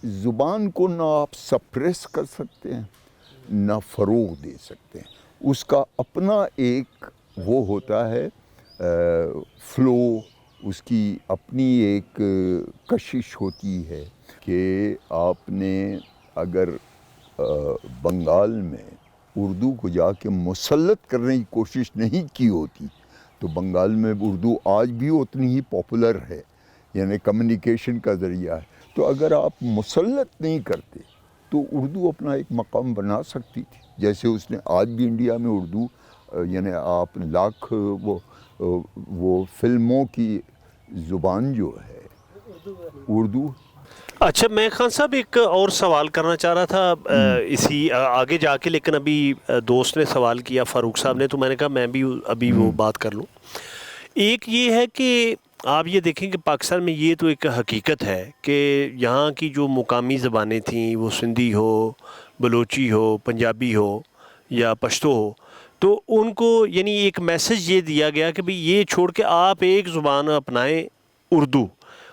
زبان کو نہ آپ سپریس کر سکتے ہیں نہ فروغ دے سکتے ہیں. اس کا اپنا ایک وہ ہوتا ہے فلو، اس کی اپنی ایک کشش ہوتی ہے کہ آپ نے اگر بنگال میں اردو کو جا کے مسلط کرنے کی کوشش نہیں کی ہوتی تو بنگال میں اردو آج بھی اتنی ہی پاپولر ہے، یعنی کمیونیکیشن کا ذریعہ ہے. تو اگر آپ مسلط نہیں کرتے تو اردو اپنا ایک مقام بنا سکتی تھی، جیسے اس نے آج بھی انڈیا میں اردو، یعنی آپ لاکھ وہ فلموں کی زبان جو ہے اردو. اچھا، میں خان صاحب ایک اور سوال کرنا چاہ رہا تھا اسی آگے جا کے، لیکن ابھی دوست نے سوال کیا فاروق صاحب نے، تو میں نے کہا میں بھی ابھی وہ بات کر لوں. ایک یہ ہے کہ آپ یہ دیکھیں کہ پاکستان میں یہ تو ایک حقیقت ہے کہ یہاں کی جو مقامی زبانیں تھیں، وہ سندھی ہو، بلوچی ہو، پنجابی ہو یا پشتو ہو، تو ان کو یعنی ایک میسج یہ دیا گیا کہ بھئی یہ چھوڑ کے آپ ایک زبان اپنائیں، اردو.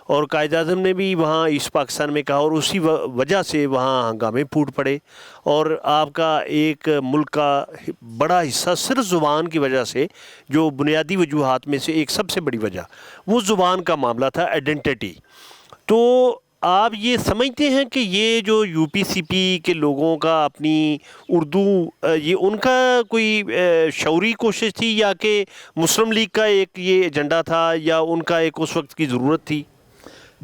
اور قائد اعظم نے بھی وہاں ایسٹ پاکستان میں کہا، اور اسی وجہ سے وہاں ہنگامے پھوٹ پڑے، اور آپ کا ایک ملک کا بڑا حصہ صرف زبان کی وجہ سے، جو بنیادی وجوہات میں سے ایک سب سے بڑی وجہ وہ زبان کا معاملہ تھا، آئیڈینٹی. تو آپ یہ سمجھتے ہیں کہ یہ جو یو پی سی پی کے لوگوں کا اپنی اردو، یہ ان کا کوئی شعوری کوشش تھی، یا کہ مسلم لیگ کا ایک یہ ایجنڈا تھا، یا ان کا ایک اس وقت کی ضرورت تھی؟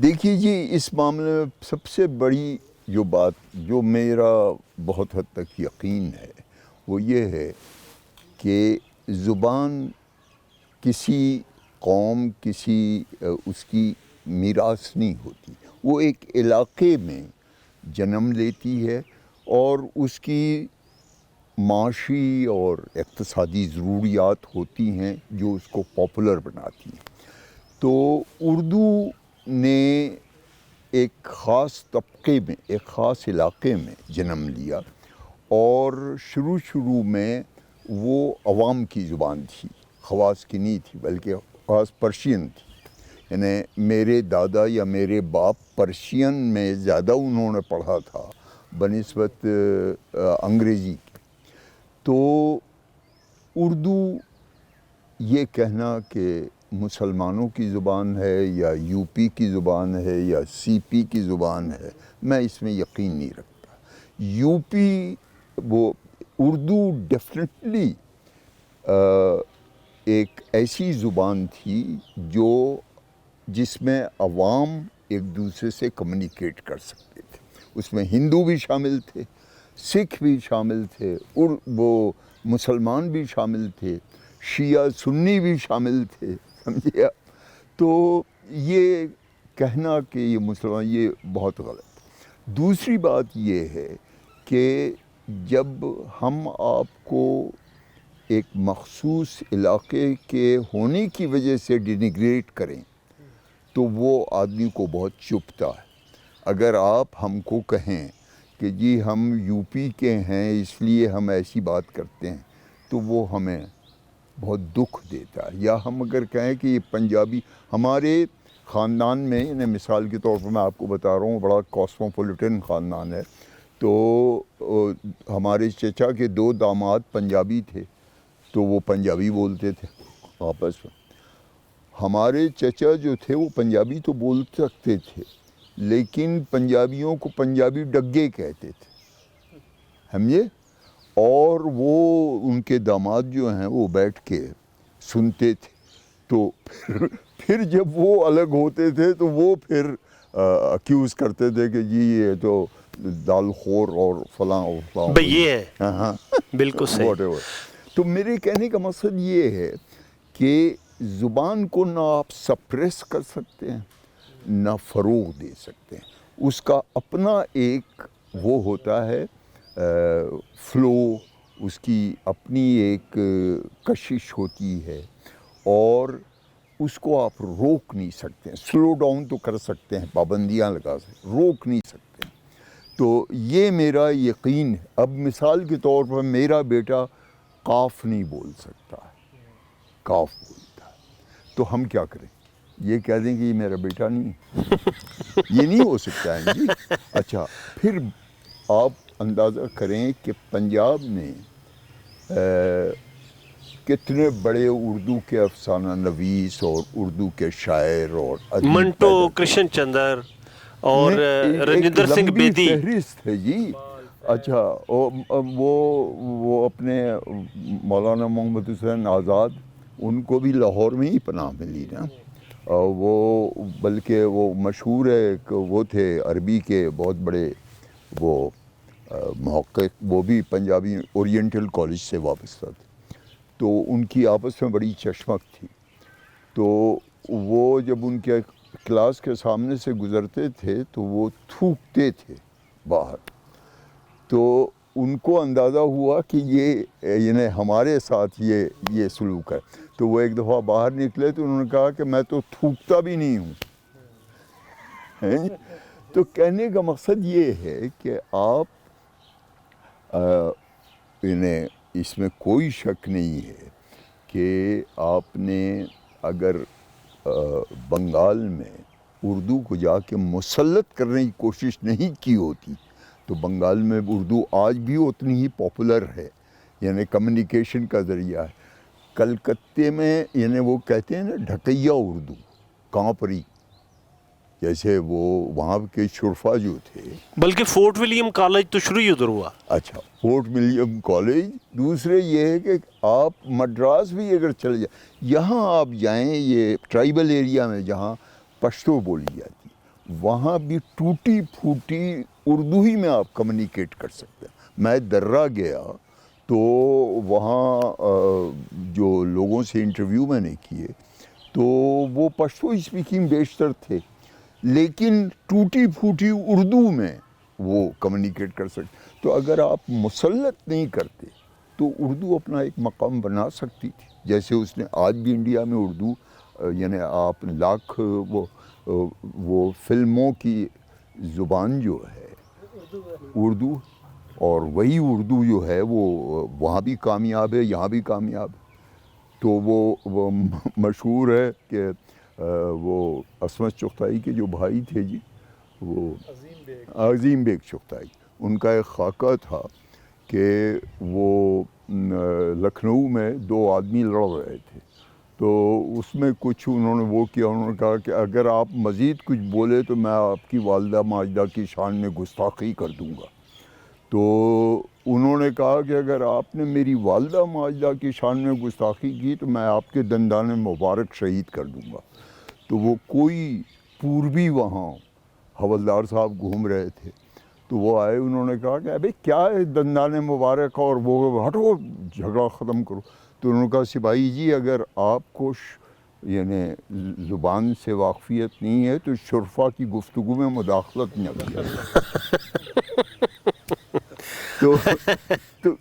دیکھیے جی، اس معاملے میں سب سے بڑی جو بات جو میرا بہت حد تک یقین ہے وہ یہ ہے کہ زبان کسی قوم، کسی اس کی میراث نہیں ہوتی. وہ ایک علاقے میں جنم لیتی ہے اور اس کی معاشی اور اقتصادی ضروریات ہوتی ہیں جو اس کو پاپولر بناتی ہیں. تو اردو نے ایک خاص طبقے میں، ایک خاص علاقے میں جنم لیا، اور شروع میں وہ عوام کی زبان تھی، خواص کی نہیں تھی، بلکہ خاص پرشین تھی. یعنی میرے دادا یا میرے باپ پرشین میں زیادہ انہوں نے پڑھا تھا بنسبت انگریزی کے. تو اردو یہ کہنا کہ مسلمانوں کی زبان ہے یا یو پی کی زبان ہے یا سی پی کی زبان ہے، میں اس میں یقین نہیں رکھتا. یو پی وہ اردو ڈیفینیٹلی ایک ایسی زبان تھی جس میں عوام ایک دوسرے سے کمیونیکیٹ کر سکتے تھے. اس میں ہندو بھی شامل تھے، سکھ بھی شامل تھے، اور وہ مسلمان بھی شامل تھے، شیعہ سنی بھی شامل تھے، سمجھے. تو یہ کہنا کہ یہ مسلمان، یہ بہت غلط. دوسری بات یہ ہے کہ جب ہم آپ کو ایک مخصوص علاقے کے ہونے کی وجہ سے ڈینیگریٹ کریں تو وہ آدمی کو بہت چبھتا ہے. اگر آپ ہم کو کہیں کہ جی ہم یو پی کے ہیں اس لیے ہم ایسی بات کرتے ہیں تو وہ ہمیں بہت دکھ دیتا ہے. یا ہم اگر کہیں کہ یہ پنجابی، ہمارے خاندان میں، یعنی مثال کے طور پر میں آپ کو بتا رہا ہوں، بڑا کاسموپولیٹن خاندان ہے. تو ہمارے چچا کے 2 داماد پنجابی تھے تو وہ پنجابی بولتے تھے آپس میں. ہمارے چچا جو تھے وہ پنجابی تو بول سکتے تھے لیکن پنجابیوں کو پنجابی ڈگے کہتے تھے، سمجھے. اور وہ ان کے داماد جو ہیں وہ بیٹھ کے سنتے تھے. تو پھر جب وہ الگ ہوتے تھے تو وہ پھر اکیوز کرتے تھے کہ جی یہ تو دال خور اور فلاں اور فلاں بھئی یہ ہے. ہاں بالکل صحیح. What ever. تو میرے کہنے کا مقصد یہ ہے کہ زبان کو نہ آپ سپریس کر سکتے ہیں نہ فروغ دے سکتے ہیں. اس کا اپنا ایک وہ ہوتا ہے فلو، اس کی اپنی ایک کشش ہوتی ہے، اور اس کو آپ روک نہیں سکتے ہیں. سلو ڈاؤن تو کر سکتے ہیں، پابندیاں لگا سکتے، روک نہیں سکتے ہیں. تو یہ میرا یقین ہے. اب مثال کے طور پر میرا بیٹا قاف نہیں بول سکتا ہے، کاف بولتا ہے، تو ہم کیا کریں؟ یہ کہہ دیں کہ یہ میرا بیٹا نہیں ہے، یہ نہیں ہو سکتا ہے جی۔ اچھا پھر آپ اندازہ کریں کہ پنجاب میں کتنے بڑے اردو کے افسانہ نویس اور اردو کے شاعر اور ادیب منٹو پیدا تھے۔ کرشن چندر اور ایک رجندر سنگھ لمبی بیدی۔ فہرست ہے جی۔ اچھا وہ اپنے مولانا محمد حسین آزاد، ان کو بھی لاہور میں ہی پناہ ملی نا، وہ بلکہ وہ مشہور ہے کہ وہ تھے عربی کے بہت بڑے وہ محقق، وہ بھی پنجابی اورینٹل کالج سے وابستہ تھے، تو ان کی آپس میں بڑی چشمک تھی، تو وہ جب ان کے کلاس کے سامنے سے گزرتے تھے تو وہ تھوکتے تھے باہر، تو ان کو اندازہ ہوا کہ یہ یعنی ہمارے ساتھ یہ سلوک ہے، تو وہ ایک دفعہ باہر نکلے تو انہوں نے کہا کہ میں تو تھوکتا بھی نہیں ہوں۔ تو کہنے کا مقصد یہ ہے کہ آپ انہیں اس میں کوئی شک نہیں ہے کہ آپ نے اگر بنگال میں اردو کو جا کے مسلط کرنے کی کوشش نہیں کی ہوتی تو بنگال میں اردو آج بھی اتنی ہی پاپولر ہے، یعنی کمیونیکیشن کا ذریعہ ہے۔ کلکتے میں یعنی وہ کہتے ہیں نا ڈھکیہ اردو، کانپری، جیسے وہ وہاں کے شرفا جو تھے، بلکہ فورٹ ولیم کالج تو شروع ہی ادھر ہوا۔ اچھا فورٹ ولیم کالج، دوسرے یہ ہے کہ آپ مدراس بھی اگر چلے جائیں، یہاں آپ جائیں یہ ٹرائبل ایریا میں جہاں پشتو بولی جاتی، وہاں بھی ٹوٹی پھوٹی اردو ہی میں آپ کمیونیکیٹ کر سکتے ہیں۔ میں درہ گیا تو وہاں جو لوگوں سے انٹرویو میں نے کیے تو وہ پشتو اسپیکنگ بیشتر تھے، لیکن ٹوٹی پھوٹی اردو میں وہ کمیونیکیٹ کر سکتے۔ تو اگر آپ مسلط نہیں کرتے تو اردو اپنا ایک مقام بنا سکتی تھی، جیسے اس نے آج بھی انڈیا میں اردو یعنی آپ لاکھ وہ فلموں کی زبان جو ہے اردو، اور وہی اردو جو ہے وہ وہاں بھی کامیاب ہے، یہاں بھی کامیاب ہے۔ تو وہ مشہور ہے کہ وہ عصمت چغتائی کے جو بھائی تھے جی، وہ عظیم بیگ چغتائی، ان کا ایک خاکہ تھا کہ وہ لکھنؤ میں دو آدمی لڑ رہے تھے، تو اس میں کچھ انہوں نے وہ کیا، انہوں نے کہا کہ اگر آپ مزید کچھ بولے تو میں آپ کی والدہ ماجدہ کی شان میں گستاخی کر دوں گا۔ تو انہوں نے کہا کہ اگر آپ نے میری والدہ ماجدہ کی شان میں گستاخی کی تو میں آپ کے دندان مبارک شہید کر دوں گا۔ تو وہ کوئی پوربی وہاں حوالدار صاحب گھوم رہے تھے، تو وہ آئے، انہوں نے کہا کہ ابے کیا ہے دندان مبارک، اور وہ ہٹو جھگڑا ختم کرو۔ تو انہوں نے کہا سپاہی جی اگر آپ کو یعنی زبان سے واقفیت نہیں ہے تو شرفا کی گفتگو میں مداخلت نہ کیا۔ تو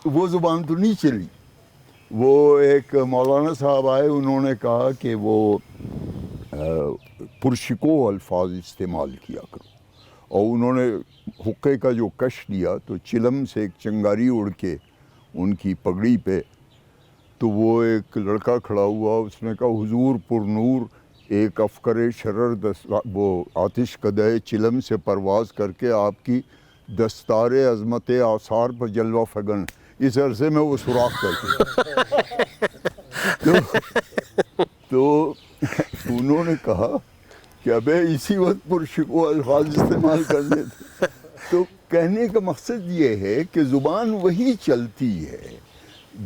وہ زبان تو نہیں چلی۔ وہ ایک مولانا صاحب آئے، انہوں نے کہا کہ وہ پرشکو الفاظ استعمال کیا کرو، اور انہوں نے حقے کا جو کش لیا تو چلم سے ایک چنگاری اڑ کے ان کی پگڑی پہ، تو وہ ایک لڑکا کھڑا ہوا، اس نے کہا حضور پر نور ایک افکر شرر وہ آتش قدح چلم سے پرواز کر کے آپ کی دستار عظمت آثار پر جلوہ فگن، اس عرصے میں وہ سوراخ کرتے۔ تو انہوں نے کہا کہ ابے اسی وقت پرشکو الفاظ استعمال کرنے تھے۔ تو کہنے کا مقصد یہ ہے کہ زبان وہی چلتی ہے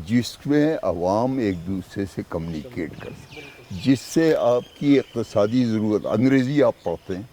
جس میں عوام ایک دوسرے سے کمیونیکیٹ کر سکتے، جس سے آپ کی اقتصادی ضرورت، انگریزی آپ پڑھتے ہیں